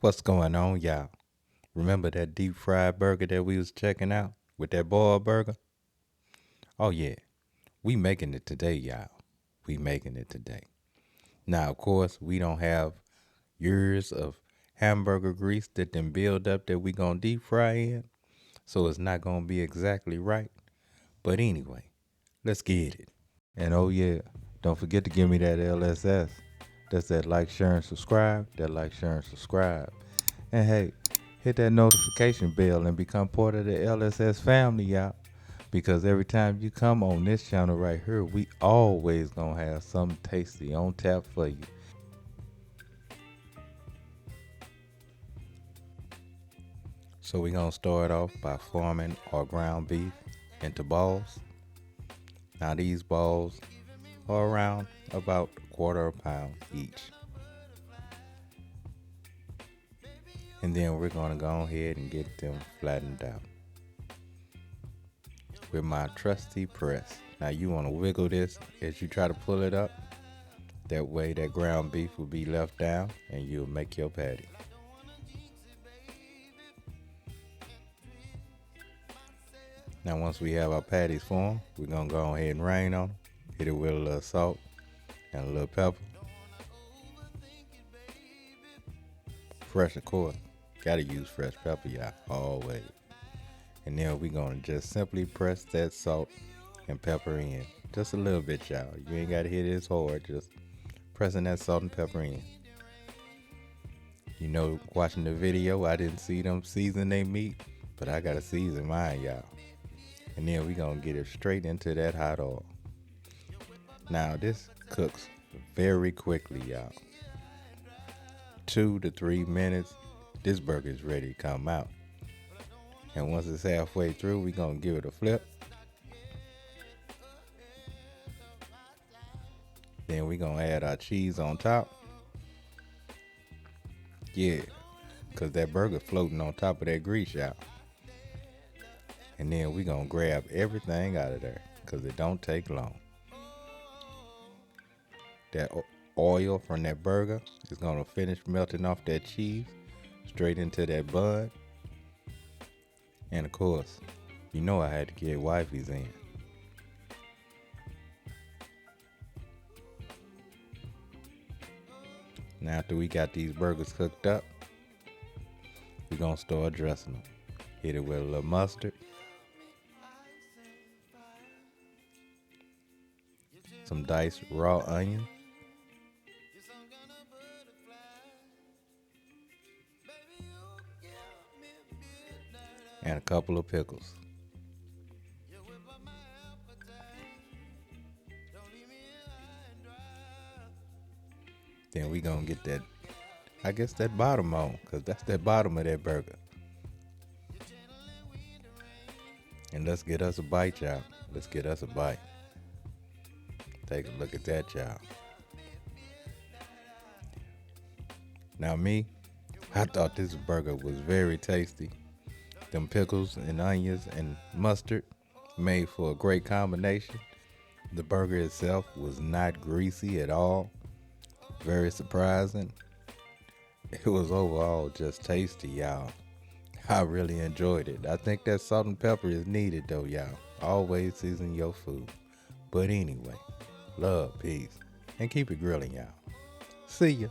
What's going on, y'all? Remember that deep fried burger that we was checking out with that boiled burger? Oh yeah, we making it today, y'all. We making it today. Now, of course, we don't have years of hamburger grease that then build up that we gonna deep fry in, so it's not gonna be exactly right. But anyway, let's get it. And oh yeah, don't forget to give me that LSS. That's that like, share, and subscribe. That like, share, and subscribe. And hey, hit that notification bell and become part of the LSS family, y'all. Because every time you come on this channel right here, we always gonna have something tasty on tap for you. So we gonna start off by forming our ground beef into balls. Now these balls are around about a quarter of a pound each. And then we're gonna go ahead and get them flattened out with my trusty press. Now you wanna wiggle this as you try to pull it up. That way that ground beef will be left down and you'll make your patty. Now once we have our patties formed, we're gonna go ahead and rain on them. Hit it with a little salt and a little pepper. Fresh, of course. Gotta use fresh pepper, y'all, always. And then we're gonna just simply press that salt and pepper in. Just a little bit, y'all. You ain't gotta hit it as hard, just pressing that salt and pepper in. You know, watching the video, I didn't see them season their meat, but I gotta season mine, y'all. And then we gonna get it straight into that hot oil. Now this cooks very quickly, y'all. 2 to 3 minutes, this burger is ready to come out. And once it's halfway through, we gonna give it a flip. Then we gonna add our cheese on top. Yeah, cause that burger floating on top of that grease, y'all. And then we gonna grab everything out of there, cause it don't take long. That oil from that burger is gonna finish melting off that cheese straight into that bun. And of course, you know I had to get wifey's in. Now after we got these burgers cooked up, we gonna start dressing them. Hit it with a little mustard, some diced raw onion, and a couple of pickles. Then we gonna get that, I guess that bottom on, cause that's that bottom of that burger. And let's get us a bite, y'all. Let's get us a bite. Take a look at that, y'all. Now me, I thought this burger was very tasty. Them pickles and onions and mustard made for a great combination. The burger itself was not greasy at all. Very surprising. It was overall just tasty, y'all. I really enjoyed it. I think that salt and pepper is needed though, y'all. Always season your food. But anyway, love, peace, and keep it grilling, y'all. See ya.